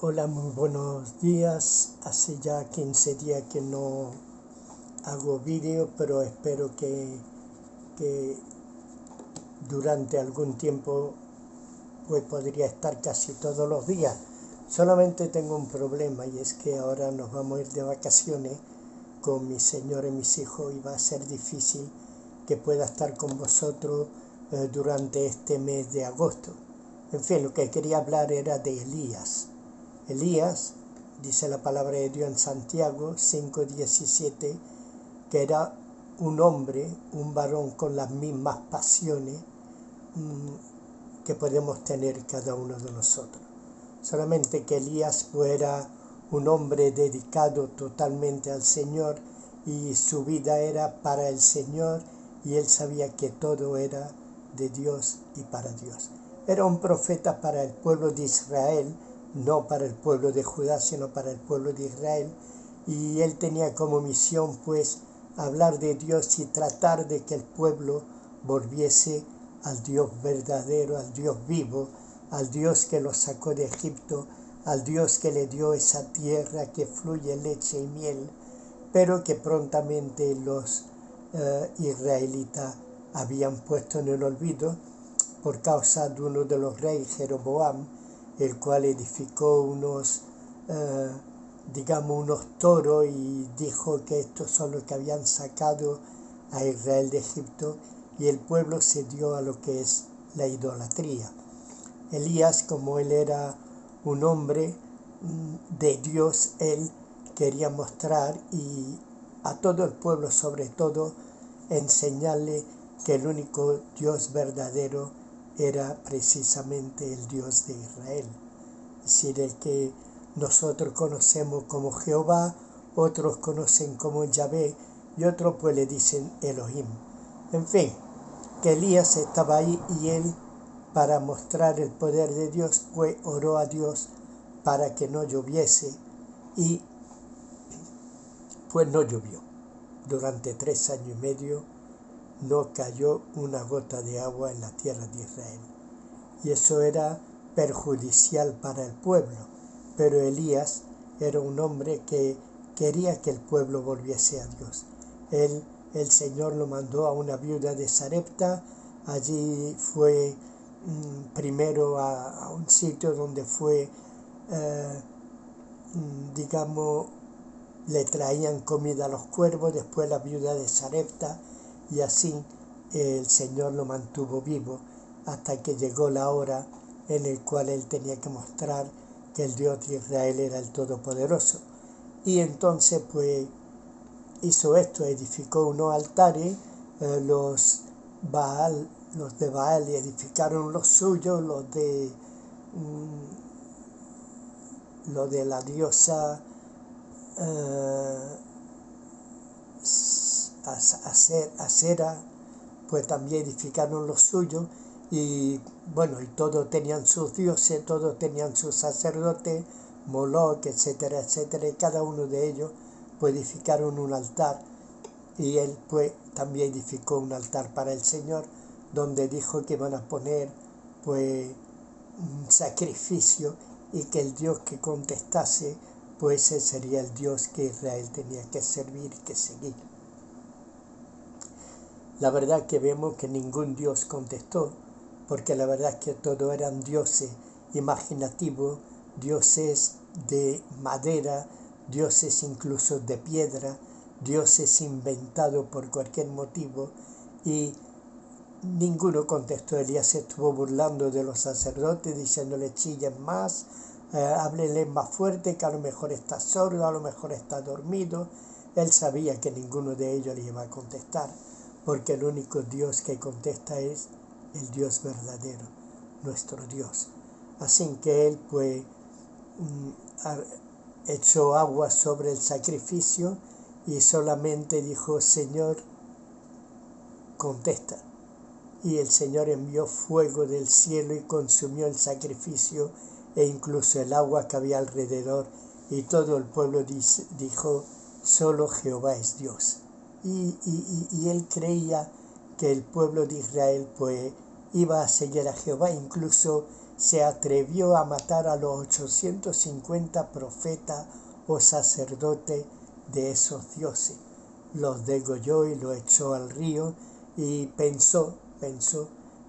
Hola, muy buenos días. Hace ya 15 días que no hago vídeo, pero espero que durante algún tiempo pues podría estar casi todos los días. Solamente tengo un problema y es que ahora nos vamos a ir de vacaciones con mi señora y mis hijos y va a ser difícil que pueda estar con vosotros durante este mes de agosto. En fin, lo que quería hablar era de Elías. Elías, dice la palabra de Dios en Santiago 5:17, que era un hombre, un varón con las mismas pasiones que podemos tener cada uno de nosotros. Solamente que Elías fuera un hombre dedicado totalmente al Señor y su vida era para el Señor y él sabía que todo era de Dios y para Dios. Era un profeta para el pueblo de Israel, no para el pueblo de Judá, sino para el pueblo de Israel. Y él tenía como misión pues hablar de Dios y tratar de que el pueblo volviese al Dios verdadero, al Dios vivo, al Dios que los sacó de Egipto, al Dios que le dio esa tierra que fluye leche y miel, pero que prontamente los israelitas habían puesto en el olvido por causa de uno de los reyes, Jeroboam, el cual edificó unos toros y dijo que estos son los que habían sacado a Israel de Egipto, y el pueblo se dio a lo que es la idolatría. Elías, como él era un hombre de Dios, él quería mostrar y a todo el pueblo, sobre todo, enseñarle que el único Dios verdadero era precisamente el Dios de Israel. Es decir, el que nosotros conocemos como Jehová, otros conocen como Yahvé y otros pues le dicen Elohim. En fin, que Elías estaba ahí y él, para mostrar el poder de Dios, pues oró a Dios para que no lloviese y pues no llovió. Durante 3 años y medio no cayó una gota de agua en la tierra de Israel. Y eso era perjudicial para el pueblo. Pero Elías era un hombre que quería que el pueblo volviese a Dios. El Señor lo mandó a una viuda de Sarepta. Allí fue primero a un sitio donde fue, le traían comida a los cuervos, después la viuda de Sarepta, y así el Señor lo mantuvo vivo hasta que llegó la hora en la cual él tenía que mostrar que el Dios de Israel era el Todopoderoso. Y entonces pues hizo esto, edificó unos altares, los de Baal edificaron los suyos, los de la diosa Asera, pues también edificaron los suyos, y bueno, y todos tenían sus dioses, todos tenían sus sacerdotes, Moloch, etcétera, etcétera, y cada uno de ellos pues edificaron un altar, y él pues también edificó un altar para el Señor, donde dijo que iban a poner pues un sacrificio, y que el Dios que contestase pues ese sería el Dios que Israel tenía que servir y que seguir. La verdad que vemos que ningún Dios contestó, porque la verdad es que todos eran dioses imaginativos, dioses de madera, dioses incluso de piedra, dioses inventados por cualquier motivo, y ninguno contestó. Elías se estuvo burlando de los sacerdotes, diciéndole chillen más, háblenle más fuerte, que a lo mejor está sordo, a lo mejor está dormido. Él sabía que ninguno de ellos le iba a contestar, porque el único Dios que contesta es el Dios verdadero, nuestro Dios. Así que él pues echó agua sobre el sacrificio y solamente dijo: Señor, contesta. Y el Señor envió fuego del cielo y consumió el sacrificio e incluso el agua que había alrededor, y todo el pueblo dijo: solo Jehová es Dios. Y él creía que el pueblo de Israel pues iba a seguir a Jehová. Incluso se atrevió a matar a los 850 profetas o sacerdotes de esos dioses. Los degolló y los echó al río y pensó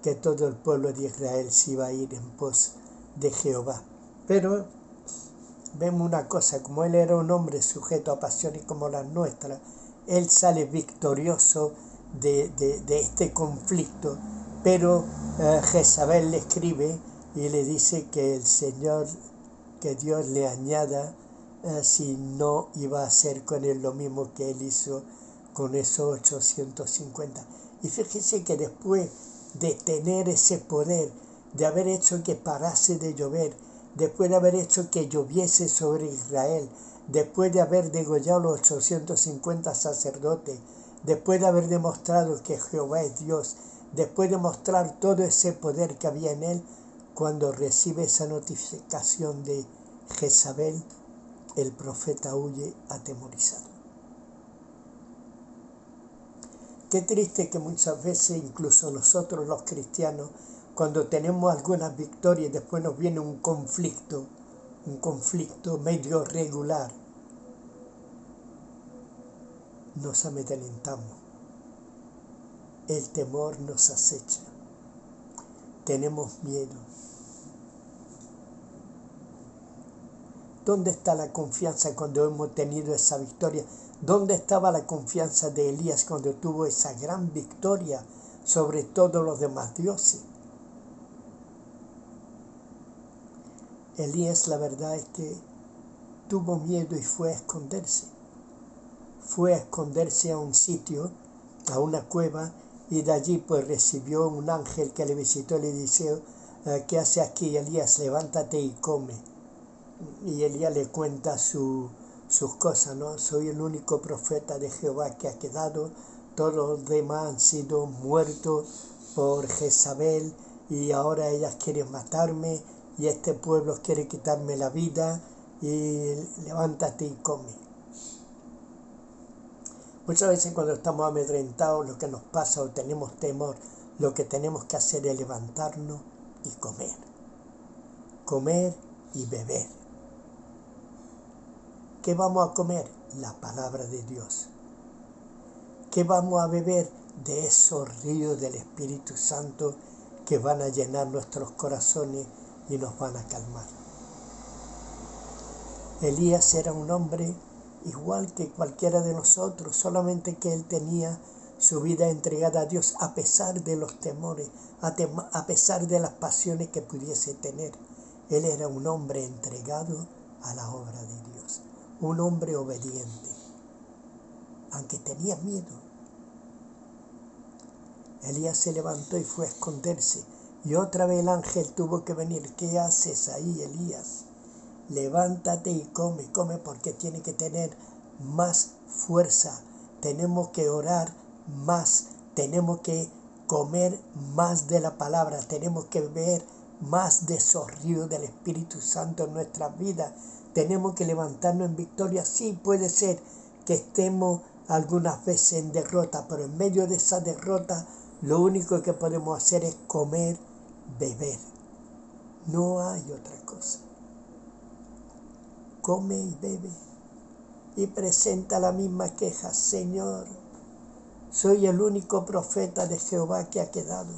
que todo el pueblo de Israel se iba a ir en pos de Jehová. Pero vemos una cosa, como él era un hombre sujeto a pasiones como las nuestras, él sale victorioso de este conflicto, pero Jezabel le escribe y le dice que el Señor, que Dios le añada si no iba a hacer con él lo mismo que él hizo con esos 850. Y fíjese que después de tener ese poder, de haber hecho que parase de llover, después de haber hecho que lloviese sobre Israel, después de haber degollado los 850 sacerdotes, después de haber demostrado que Jehová es Dios, después de mostrar todo ese poder que había en él, cuando recibe esa notificación de Jezabel, el profeta huye atemorizado. Qué triste que muchas veces, incluso nosotros los cristianos, cuando tenemos algunas victorias, después nos viene un conflicto medio regular, nos amedrentamos. El temor nos acecha. Tenemos miedo. ¿Dónde está la confianza cuando hemos tenido esa victoria? ¿Dónde estaba la confianza de Elías cuando tuvo esa gran victoria sobre todos los demás dioses? Elías, la verdad es que tuvo miedo y fue a esconderse. Fue a esconderse a un sitio, a una cueva, y de allí pues recibió un ángel que le visitó y le dice, ¿qué hace aquí, Elías? Levántate y come. Y Elías le cuenta sus cosas, ¿no? Soy el único profeta de Jehová que ha quedado, todos los demás han sido muertos por Jezabel y ahora ellas quieren matarme y este pueblo quiere quitarme la vida y levántate y come. Muchas veces cuando estamos amedrentados, lo que nos pasa o tenemos temor, lo que tenemos que hacer es levantarnos y comer. Comer y beber. ¿Qué vamos a comer? La palabra de Dios. ¿Qué vamos a beber? De esos ríos del Espíritu Santo que van a llenar nuestros corazones y nos van a calmar. Elías era un hombre igual que cualquiera de nosotros, solamente que él tenía su vida entregada a Dios a pesar de los temores, a pesar de las pasiones que pudiese tener. Él era un hombre entregado a la obra de Dios, un hombre obediente, aunque tenía miedo. Elías se levantó y fue a esconderse, y otra vez el ángel tuvo que venir. ¿Qué haces ahí, Elías? Levántate y come porque tiene que tener más fuerza, tenemos que orar más, tenemos que comer más de la palabra, tenemos que beber más de esos ríos del Espíritu Santo en nuestras vidas, tenemos que levantarnos en victoria. Sí, puede ser que estemos algunas veces en derrota, pero en medio de esa derrota lo único que podemos hacer es comer, beber, no hay otra cosa. Come y bebe y presenta la misma queja. Señor, soy el único profeta de Jehová que ha quedado.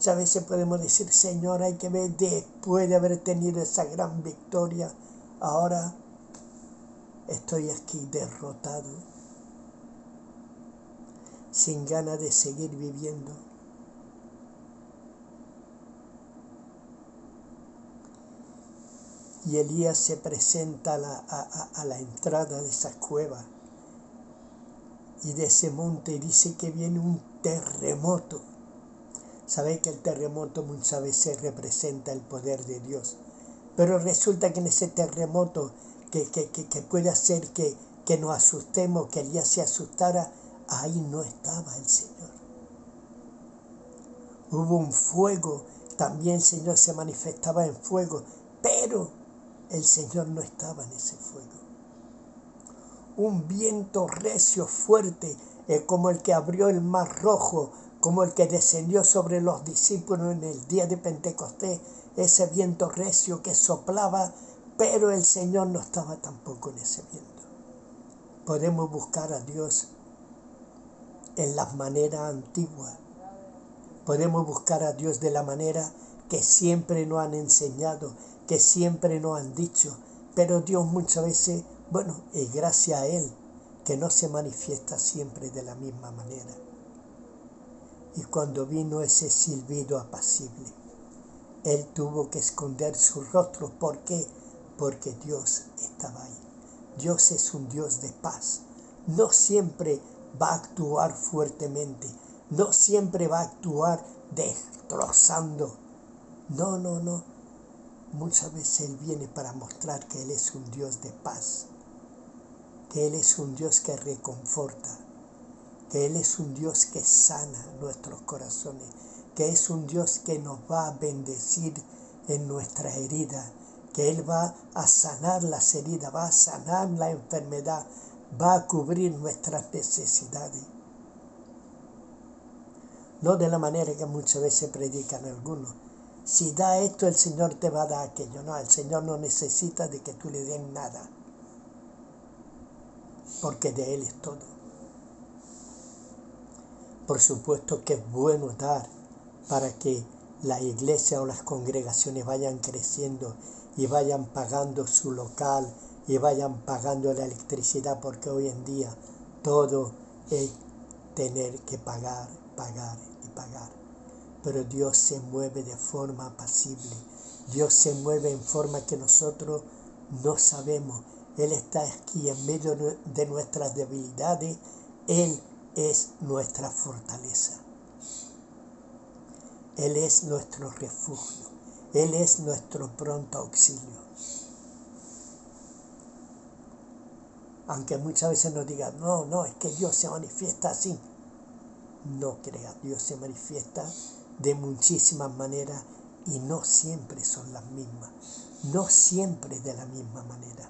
A veces podemos decir, Señor, hay que ver, después de haber tenido esa gran victoria, ahora estoy aquí derrotado, sin ganas de seguir viviendo. Y Elías se presenta a la entrada de esa cueva y de ese monte y dice que viene un terremoto. Sabéis que el terremoto muchas veces representa el poder de Dios. Pero resulta que en ese terremoto que puede hacer que nos asustemos, que Elías se asustara, ahí no estaba el Señor. Hubo un fuego, también el Señor se manifestaba en fuego, pero el Señor no estaba en ese fuego. Un viento recio fuerte, como el que abrió el mar Rojo como el que descendió sobre los discípulos en el día de Pentecostés, ese viento recio que soplaba, pero el Señor no estaba tampoco en ese viento. Podemos buscar a Dios en las maneras antiguas. Podemos buscar a Dios de la manera que siempre nos han enseñado, que siempre nos han dicho, pero Dios muchas veces, es gracias a Él que no se manifiesta siempre de la misma manera. Y cuando vino ese silbido apacible, Él tuvo que esconder su rostro. ¿Por qué? Porque Dios estaba ahí. Dios es un Dios de paz. No siempre va a actuar fuertemente. No siempre va a actuar destrozando. No. Muchas veces Él viene para mostrar que Él es un Dios de paz. Que Él es un Dios que reconforta. Que Él es un Dios que sana nuestros corazones. Que es un Dios que nos va a bendecir en nuestras heridas. Que Él va a sanar las heridas, va a sanar la enfermedad, va a cubrir nuestras necesidades. No de la manera que muchas veces predican algunos. Si da esto, el Señor te va a dar aquello. No, el Señor no necesita de que tú le des nada, porque de Él es todo. Por supuesto que es bueno dar para que la iglesia o las congregaciones vayan creciendo y vayan pagando su local y vayan pagando la electricidad, porque hoy en día todo es tener que pagar. Pero Dios se mueve de forma apacible. Dios se mueve en forma que nosotros no sabemos. Él está aquí en medio de nuestras debilidades. Él es nuestra fortaleza. Él es nuestro refugio. Él es nuestro pronto auxilio. Aunque muchas veces nos digan, no, es que Dios se manifiesta así. No creas, Dios se manifiesta de muchísimas maneras y no siempre son las mismas. No siempre de la misma manera.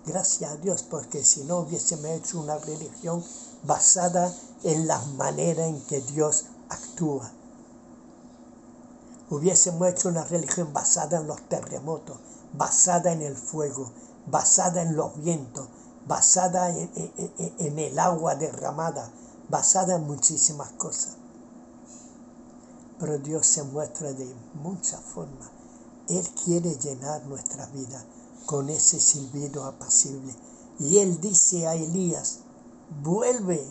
Gracias a Dios, porque si no hubiésemos hecho una religión basada en las maneras en que Dios actúa. Hubiésemos hecho una religión basada en los terremotos, basada en el fuego, basada en los vientos, basada en el agua derramada, basada en muchísimas cosas. Pero Dios se muestra de muchas formas. Él quiere llenar nuestra vida con ese silbido apacible. Y Él dice a Elías, vuelve.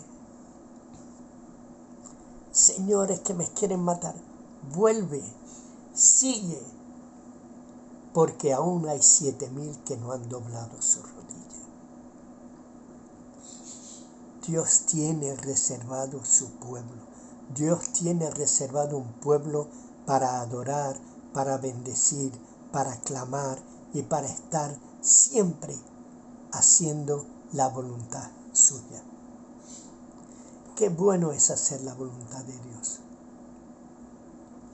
Señores que me quieren matar, vuelve, sigue, porque aún hay 7,000 que no han doblado su rodilla. Dios tiene reservado su pueblo. Dios tiene reservado un pueblo para adorar, para bendecir, para clamar y para estar siempre haciendo la voluntad suya. Qué bueno es hacer la voluntad de Dios.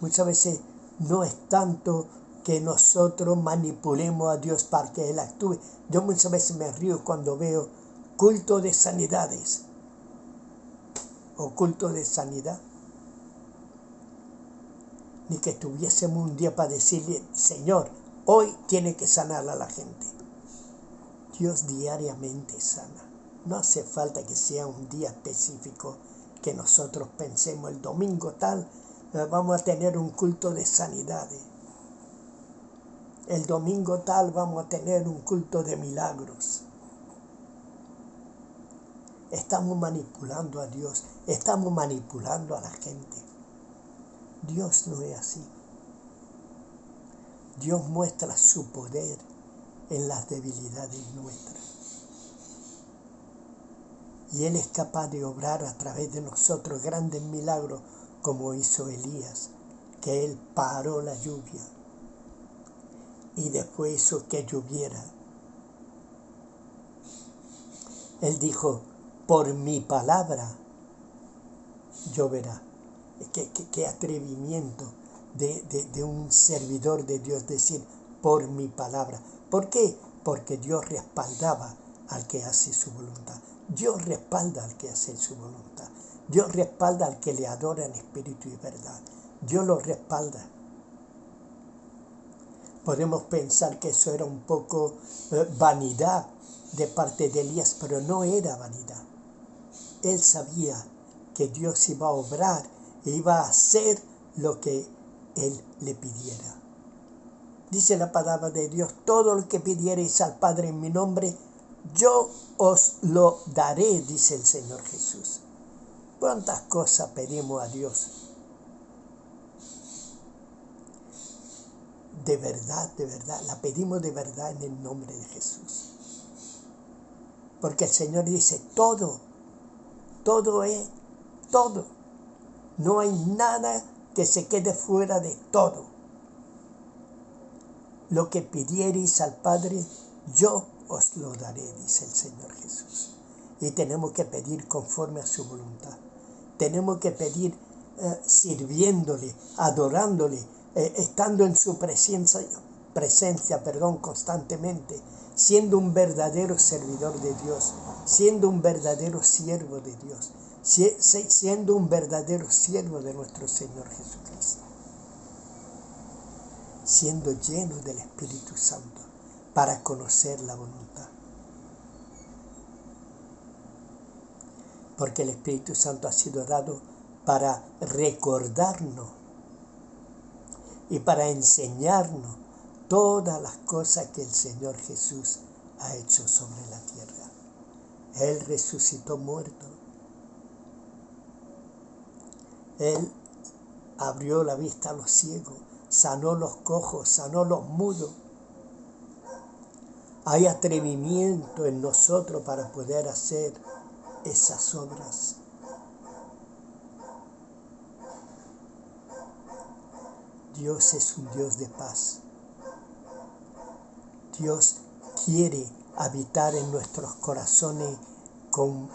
Muchas veces no es tanto que nosotros manipulemos a Dios para que Él actúe. Yo muchas veces me río cuando veo culto de sanidades o culto de sanidad. Ni que tuviésemos un día para decirle, Señor, hoy tiene que sanar a la gente. Dios diariamente sana. No hace falta que sea un día específico que nosotros pensemos el domingo tal, vamos a tener un culto de sanidades. El domingo tal vamos a tener un culto de milagros. Estamos manipulando a Dios, estamos manipulando a la gente. Dios no es así. Dios muestra su poder en las debilidades nuestras. Y Él es capaz de obrar a través de nosotros grandes milagros como hizo Elías, que Él paró la lluvia y después hizo que lloviera. Él dijo, por mi palabra lloverá. Qué atrevimiento de un servidor de Dios decir, por mi palabra. ¿Por qué? Porque Dios respaldaba al que hace su voluntad. Dios respalda al que hace su voluntad. Dios respalda al que le adora en espíritu y verdad. Dios lo respalda. Podemos pensar que eso era un poco vanidad de parte de Elías, pero no era vanidad. Él sabía que Dios iba a obrar e iba a hacer lo que él le pidiera. Dice la palabra de Dios: todo lo que pidiereis al Padre en mi nombre, yo os lo daré, dice el Señor Jesús. ¿Cuántas cosas pedimos a Dios? De verdad, la pedimos de verdad en el nombre de Jesús. Porque el Señor dice: todo es todo. No hay nada que se quede fuera de todo. Lo que pidiereis al Padre, yo os lo daré, dice el Señor Jesús. Y tenemos que pedir conforme a su voluntad. Tenemos que pedir sirviéndole, adorándole, estando en su presencia, constantemente, siendo un verdadero servidor de Dios, siendo un verdadero siervo de Dios, siendo un verdadero siervo de nuestro Señor Jesucristo, siendo lleno del Espíritu Santo para conocer la voluntad. Porque el Espíritu Santo ha sido dado para recordarnos y para enseñarnos todas las cosas que el Señor Jesús ha hecho sobre la tierra. Él resucitó muerto. Él abrió la vista a los ciegos, sanó los cojos, sanó los mudos. Hay atrevimiento en nosotros para poder hacer esas obras. Dios es un Dios de paz. Dios quiere habitar en nuestros corazones con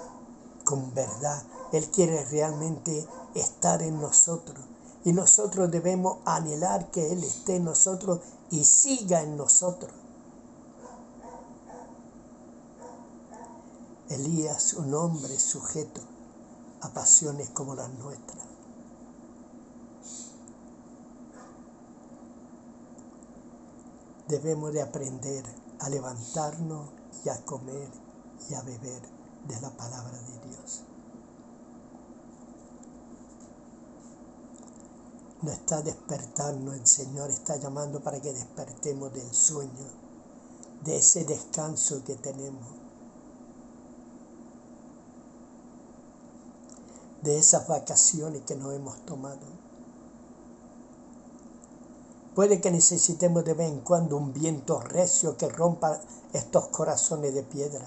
verdad. Él quiere realmente estar en nosotros. Y nosotros debemos anhelar que Él esté en nosotros y siga en nosotros. Elías, un hombre sujeto a pasiones como las nuestras. Debemos de aprender a levantarnos y a comer y a beber de la palabra de Dios. Nos está despertando, el Señor está llamando para que despertemos del sueño, de ese descanso que tenemos, de esas vacaciones que nos hemos tomado. Puede que necesitemos de vez en cuando un viento recio que rompa estos corazones de piedra.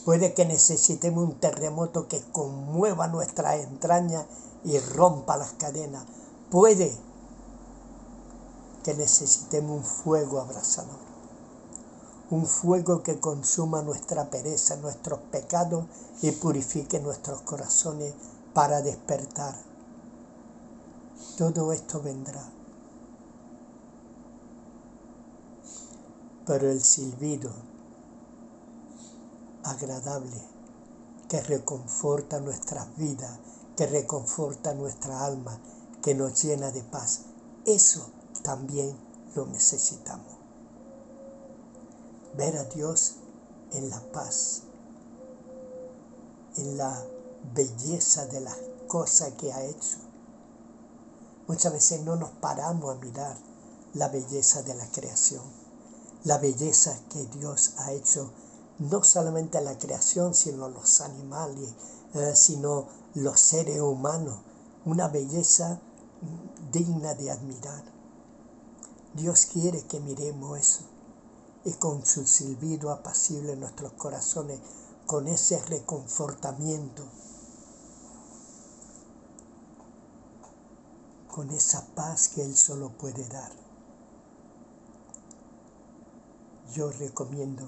Puede que necesitemos un terremoto que conmueva nuestras entrañas y rompa las cadenas. Puede que necesitemos un fuego abrasador. Un fuego que consuma nuestra pereza, nuestros pecados y purifique nuestros corazones para despertar. Todo esto vendrá. Pero el silbido agradable que reconforta nuestras vidas, que reconforta nuestra alma, que nos llena de paz, eso también lo necesitamos. Ver a Dios en la paz, en la belleza de las cosas que ha hecho. Muchas veces no nos paramos a mirar la belleza de la creación. La belleza que Dios ha hecho, no solamente la creación, sino los animales, sino los seres humanos. Una belleza digna de admirar. Dios quiere que miremos eso. Y con su silbido apacible en nuestros corazones, con ese reconfortamiento, con esa paz que Él solo puede dar. Yo recomiendo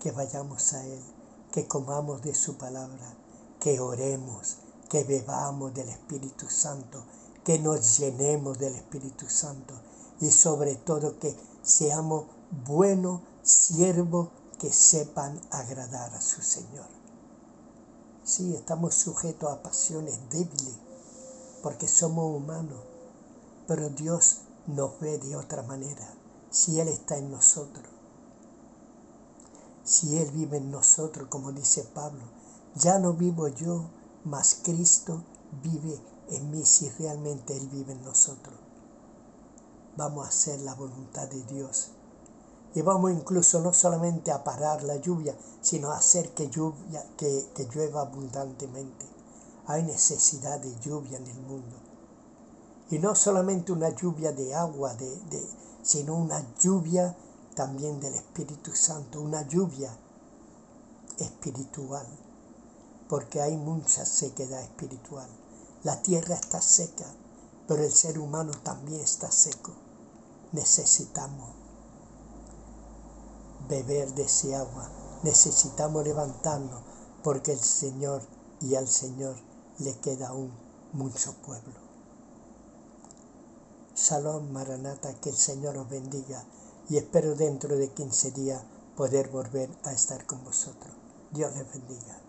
que vayamos a Él, que comamos de su palabra, que oremos, que bebamos del Espíritu Santo, que nos llenemos del Espíritu Santo y sobre todo que seamos buenos siervos que sepan agradar a su Señor. Sí, estamos sujetos a pasiones débiles, porque somos humanos, pero Dios nos ve de otra manera. Si Él está en nosotros, si Él vive en nosotros, como dice Pablo, ya no vivo yo, mas Cristo vive en mí, si realmente Él vive en nosotros. Vamos a hacer la voluntad de Dios. Y vamos incluso no solamente a parar la lluvia, sino a hacer que llueva abundantemente. Hay necesidad de lluvia en el mundo. Y no solamente una lluvia de agua, sino una lluvia también del Espíritu Santo, una lluvia espiritual, porque hay mucha sequedad espiritual. La tierra está seca, pero el ser humano también está seco. Necesitamos beber de ese agua, necesitamos levantarnos, porque el Señor y al Señor le queda aún mucho pueblo. Shalom, Maranata, que el Señor os bendiga y espero dentro de 15 días poder volver a estar con vosotros. Dios les bendiga.